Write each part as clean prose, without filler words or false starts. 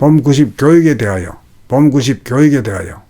봄 90 교육에 대하여. 봄 90 교육에 대하여.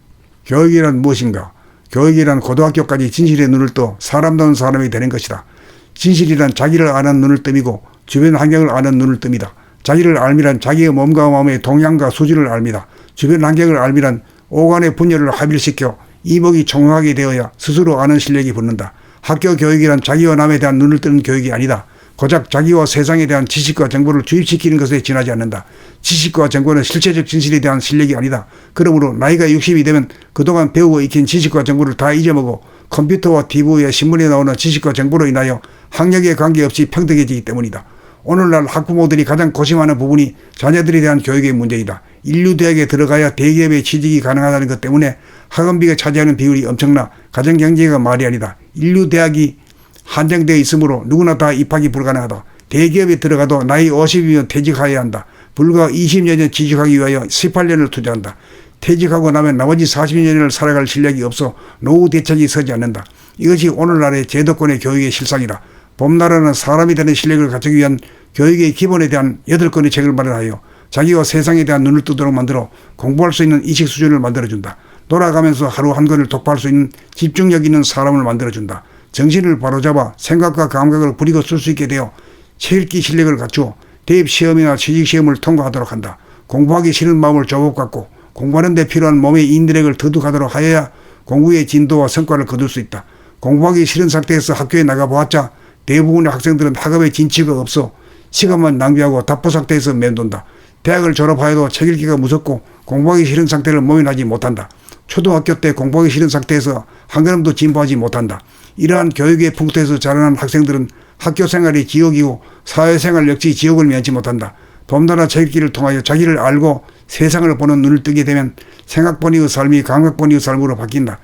교육이란 무엇인가? 교육이란 고등학교까지 진실의 눈을 떠 사람다운 사람이 되는 것이다. 진실이란 자기를 아는 눈을 뜸이고 주변 환경을 아는 눈을 뜸이다. 자기를 알미란 자기의 몸과 마음의 동향과 수준을 알미다. 주변 환경을 알미란 오간의 분열을 합일시켜 이목이 총명하게 되어야 스스로 아는 실력이 붙는다. 학교 교육이란 자기와 남에 대한 눈을 뜨는 교육이 아니다. 고작 자기와 세상에 대한 지식과 정보를 주입시키는 것에 지나지 않는다. 지식과 정보는 실체적 진실에 대한 실력이 아니다. 그러므로 나이가 60이 되면 그동안 배우고 익힌 지식과 정보를 다 잊어먹고 컴퓨터와 TV에 신문에 나오는 지식과 정보로 인하여 학력에 관계없이 평등해지기 때문이다. 오늘날 학부모들이 가장 고심하는 부분이 자녀들에 대한 교육의 문제이다. 인류대학에 들어가야 대기업에 취직이 가능하다는 것 때문에 학원비가 차지하는 비율이 엄청나 가정경제가 말이 아니다. 인류대학이 한정되어 있으므로 누구나 다 입학이 불가능하다. 대기업에 들어가도 나이 50이면 퇴직해야 한다. 불과 20년 전 취직하기 위하여 18년을 투자한다. 퇴직하고 나면 나머지 40년을 살아갈 실력이 없어 노후 대책이 서지 않는다. 이것이 오늘날의 제도권의 교육의 실상이다. 봄나라는 사람이 되는 실력을 갖추기 위한 교육의 기본에 대한 8권의 책을 마련하여 자기와 세상에 대한 눈을 뜨도록 만들어 공부할 수 있는 인식 수준을 만들어준다. 돌아가면서 하루 한 권을 독파할 수 있는 집중력 있는 사람을 만들어준다. 정신을 바로잡아 생각과 감각을 부리고 쓸 수 있게 되어 책 읽기 실력을 갖추어 대입시험이나 취직시험을 통과하도록 한다. 공부하기 싫은 마음을 조급갖고 공부하는 데 필요한 몸의 인내력을 터득하도록 하여야 공부의 진도와 성과를 거둘 수 있다. 공부하기 싫은 상태에서 학교에 나가보았자 대부분의 학생들은 학업에 진취가 없어 시간만 낭비하고 답보 상태에서 맴돈다. 대학을 졸업하여도 책 읽기가 무섭고 공부하기 싫은 상태를 모면하지 못한다. 초등학교 때 공부하기 싫은 상태에서 한 걸음도 진보하지 못한다. 이러한 교육의 풍토에서 자라난 학생들은 학교 생활이 지옥이고 사회생활 역시 지옥을 면치 못한다. 봄나라 책 읽기를 통하여 자기를 알고 세상을 보는 눈을 뜨게 되면 생각본위의 삶이 감각본위의 삶으로 바뀐다.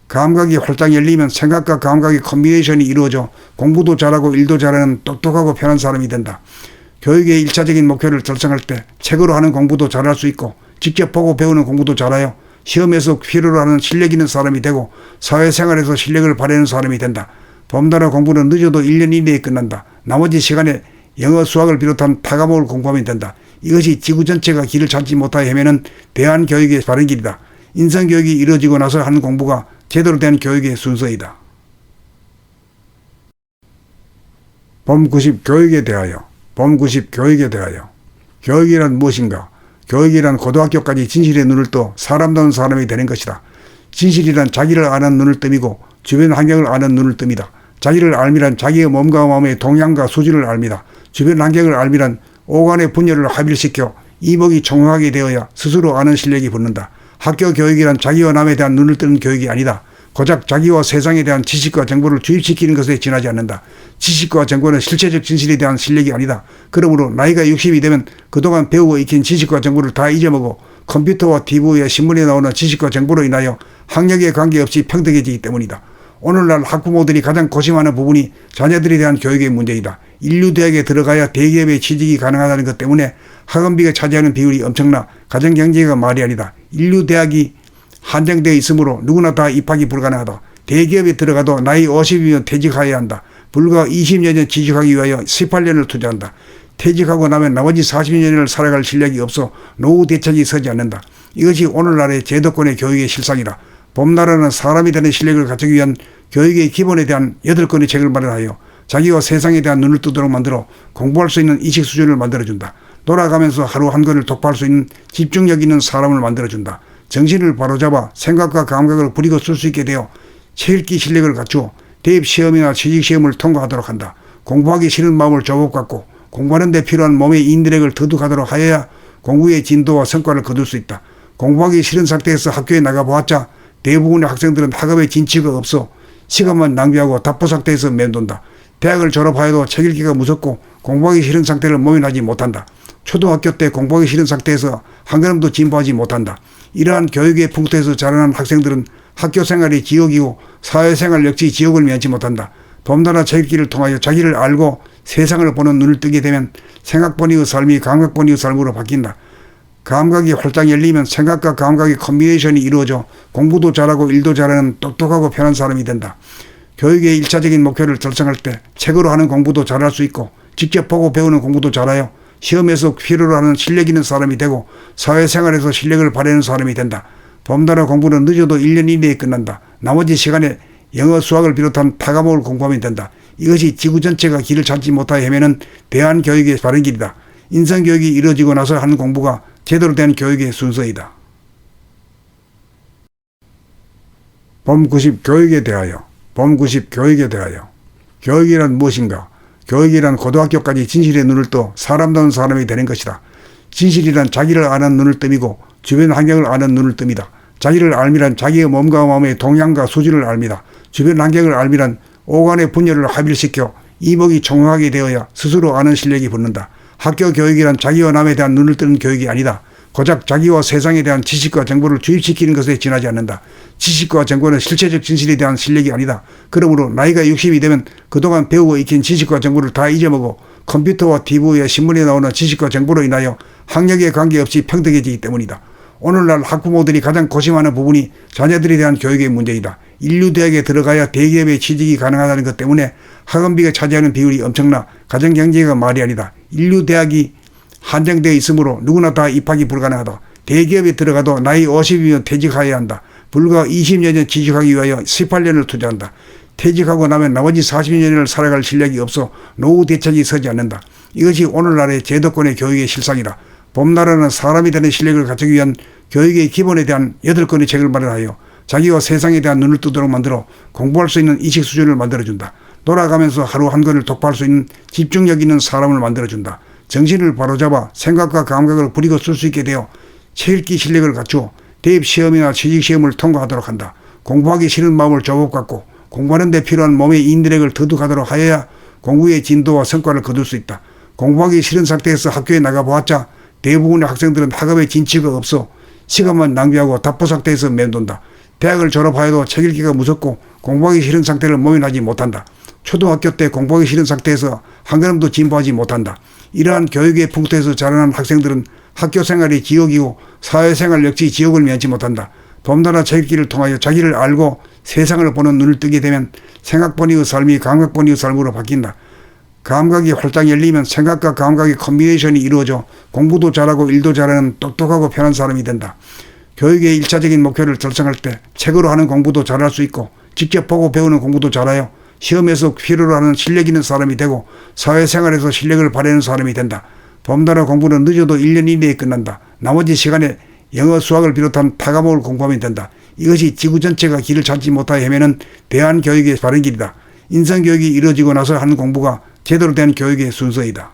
감각이 활짝 열리면 생각과 감각의 콤비네이션이 이루어져 공부도 잘하고 일도 잘하는 똑똑하고 편한 사람이 된다. 교육의 1차적인 목표를 달성할 때 책으로 하는 공부도 잘할 수 있고 직접 보고 배우는 공부도 잘하여 시험에서 필요로 하는 실력 있는 사람이 되고 사회생활에서 실력을 발휘하는 사람이 된다. 봄나라 공부는 늦어도 1년 이내에 끝난다. 나머지 시간에 영어, 수학을 비롯한 타과목을 공부하면 된다. 이것이 지구 전체가 길을 찾지 못하여 헤매는 대한교육의 바른 길이다. 인성교육이 이루어지고 나서 하는 공부가 제대로 된 교육의 순서이다. 봄 90 교육에 대하여. 봄 90 교육에 대하여. 교육이란 무엇인가? 교육이란 고등학교까지 진실의 눈을 떠 사람다운 사람이 되는 것이다. 진실이란 자기를 아는 눈을 뜸이고 주변 환경을 아는 눈을 뜸이다. 자기를 알미란 자기의 몸과 마음의 동향과 수준을 알미다. 주변 환경을 알미란 오간의 분열을 합일시켜 이목이 총명하게 되어야 스스로 아는 실력이 붙는다. 학교 교육이란 자기와 남에 대한 눈을 뜨는 교육이 아니다. 고작 자기와 세상에 대한 지식과 정보를 주입시키는 것에 지나지 않는다. 지식과 정보는 실체적 진실에 대한 실력이 아니다. 그러므로 나이가 60이 되면 그동안 배우고 익힌 지식과 정보를 다 잊어먹고 컴퓨터와 TV에 신문에 나오는 지식과 정보로 인하여 학력에 관계없이 평등해지기 때문이다. 오늘날 학부모들이 가장 고심하는 부분이 자녀들에 대한 교육의 문제이다. 인류대학에 들어가야 대기업에 취직이 가능하다는 것 때문에 학원비가 차지하는 비율이 엄청나 가정경제가 말이 아니다. 인류대학이 한정되어 있으므로 누구나 다 입학이 불가능하다. 대기업에 들어가도 나이 50이면 퇴직해야 한다. 불과 20년 전 취직하기 위하여 18년을 투자한다. 퇴직하고 나면 나머지 40년을 살아갈 실력이 없어 노후 대책이 서지 않는다. 이것이 오늘날의 제도권의 교육의 실상이다. 봄나라는 사람이 되는 실력을 갖추기 위한 교육의 기본에 대한 8권의 책을 마련하여 자기와 세상에 대한 눈을 뜨도록 만들어 공부할 수 있는 인식 수준을 만들어준다. 돌아가면서 하루 한 권을 독파할 수 있는 집중력 있는 사람을 만들어준다. 정신을 바로잡아 생각과 감각을 부리고 쓸 수 있게 되어 책 읽기 실력을 갖추어 대입시험이나 취직시험을 통과하도록 한다. 공부하기 싫은 마음을 조급갖고 공부하는 데 필요한 몸의 인내력을 터득하도록 하여야 공부의 진도와 성과를 거둘 수 있다. 공부하기 싫은 상태에서 학교에 나가보았자 대부분의 학생들은 학업에 진취가 없어 시간만 낭비하고 답보 상태에서 맴돈다. 대학을 졸업하여도 책 읽기가 무섭고 공부하기 싫은 상태를 모면하지 못한다. 초등학교 때 공부하기 싫은 상태에서 한 걸음도 진보하지 못한다. 이러한 교육의 풍토에서 자라난 학생들은 학교 생활이 지옥이고 사회생활 역시 지옥을 면치 못한다. 봄나라 책 읽기를 통하여 자기를 알고 세상을 보는 눈을 뜨게 되면 생각본위의 삶이 감각본위의 삶으로 바뀐다. 감각이 활짝 열리면 생각과 감각의 콤비네이션이 이루어져 공부도 잘하고 일도 잘하는 똑똑하고 편한 사람이 된다. 교육의 1차적인 목표를 달성할 때 책으로 하는 공부도 잘할 수 있고 직접 보고 배우는 공부도 잘하여 시험에서 필요로 하는 실력 있는 사람이 되고 사회생활에서 실력을 발휘하는 사람이 된다. 범단어 공부는 늦어도 1년 이내에 끝난다. 나머지 시간에 영어, 수학을 비롯한 타과목을 공부하면 된다. 이것이 지구 전체가 길을 찾지 못하여 헤매는 대한교육의 바른 길이다. 인성교육이 이루어지고 나서 하는 공부가 제대로 된 교육의 순서이다. 봄 90 교육에 대하여. 봄 90 교육에 대하여. 교육이란 무엇인가? 교육이란 고등학교까지 진실의 눈을 떠 사람다운 사람이 되는 것이다. 진실이란 자기를 아는 눈을 뜸이고 주변 환경을 아는 눈을 뜸이다. 자기를 알미란 자기의 몸과 마음의 동향과 수준을 알미다. 주변 환경을 알미란 오간의 분열을 합일시켜 이목이 총명하게 되어야 스스로 아는 실력이 붙는다. 학교 교육이란 자기와 남에 대한 눈을 뜨는 교육이 아니다. 고작 자기와 세상에 대한 지식과 정보를 주입시키는 것에 지나지 않는다. 지식과 정보는 실체적 진실에 대한 실력이 아니다. 그러므로 나이가 60이 되면 그동안 배우고 익힌 지식과 정보를 다 잊어먹어 컴퓨터와 TV에 신문에 나오는 지식과 정보로 인하여 학력에 관계없이 평등해지기 때문이다. 오늘날 학부모들이 가장 고심하는 부분이 자녀들에 대한 교육의 문제이다. 인류대학에 들어가야 대기업에 취직이 가능하다는 것 때문에 학원비가 차지하는 비율이 엄청나 가정경제가 말이 아니다. 인류대학이 한정되어 있으므로 누구나 다 입학이 불가능하다. 대기업에 들어가도 나이 50이면 퇴직해야 한다. 불과 20여 년 취직하기 위하여 18년을 투자한다. 퇴직하고 나면 나머지 40년을 살아갈 실력이 없어 노후 대책이 서지 않는다. 이것이 오늘날의 제도권의 교육의 실상이다. 봄나라는 사람이 되는 실력을 갖추기 위한 교육의 기본에 대한 8권의 책을 마련하여 자기와 세상에 대한 눈을 뜨도록 만들어 공부할 수 있는 인식 수준을 만들어준다. 돌아가면서 하루 한 권을 독파할 수 있는 집중력 있는 사람을 만들어준다. 정신을 바로잡아 생각과 감각을 부리고 쓸 수 있게 되어 책 읽기 실력을 갖추어 대입시험이나 취직시험을 통과하도록 한다. 공부하기 싫은 마음을 조급갖고 공부하는 데 필요한 몸의 인내력을 터득하도록 하여야 공부의 진도와 성과를 거둘 수 있다. 공부하기 싫은 상태에서 학교에 나가보았자 대부분의 학생들은 학업에 진취가 없어 시간만 낭비하고 답보 상태에서 맴돈다. 대학을 졸업하여도 책 읽기가 무섭고 공부하기 싫은 상태를 모면하지 못한다. 초등학교 때 공부하기 싫은 상태에서 한 걸음도 진보하지 못한다. 이러한 교육의 풍토에서 자라난 학생들은 학교 생활이 지옥이고 사회생활 역시 지옥을 면치 못한다. 봄나라 책 읽기를 통하여 자기를 알고 세상을 보는 눈을 뜨게 되면 생각본위의 삶이 감각본위의 삶으로 바뀐다. 감각이 활짝 열리면 생각과 감각의 콤비네이션이 이루어져 공부도 잘하고 일도 잘하는 똑똑하고 편한 사람이 된다. 교육의 1차적인 목표를 달성할 때 책으로 하는 공부도 잘할 수 있고 직접 보고 배우는 공부도 잘하여 시험에서 필요로 하는 실력 있는 사람이 되고 사회생활에서 실력을 발휘하는 사람이 된다. 봄나라 공부는 늦어도 1년 이내에 끝난다. 나머지 시간에 영어, 수학을 비롯한 타과목을 공부하면 된다. 이것이 지구 전체가 길을 찾지 못하여 헤매는 대한교육의 바른 길이다. 인성교육이 이루어지고 나서 하는 공부가 제대로 된 교육의 순서이다.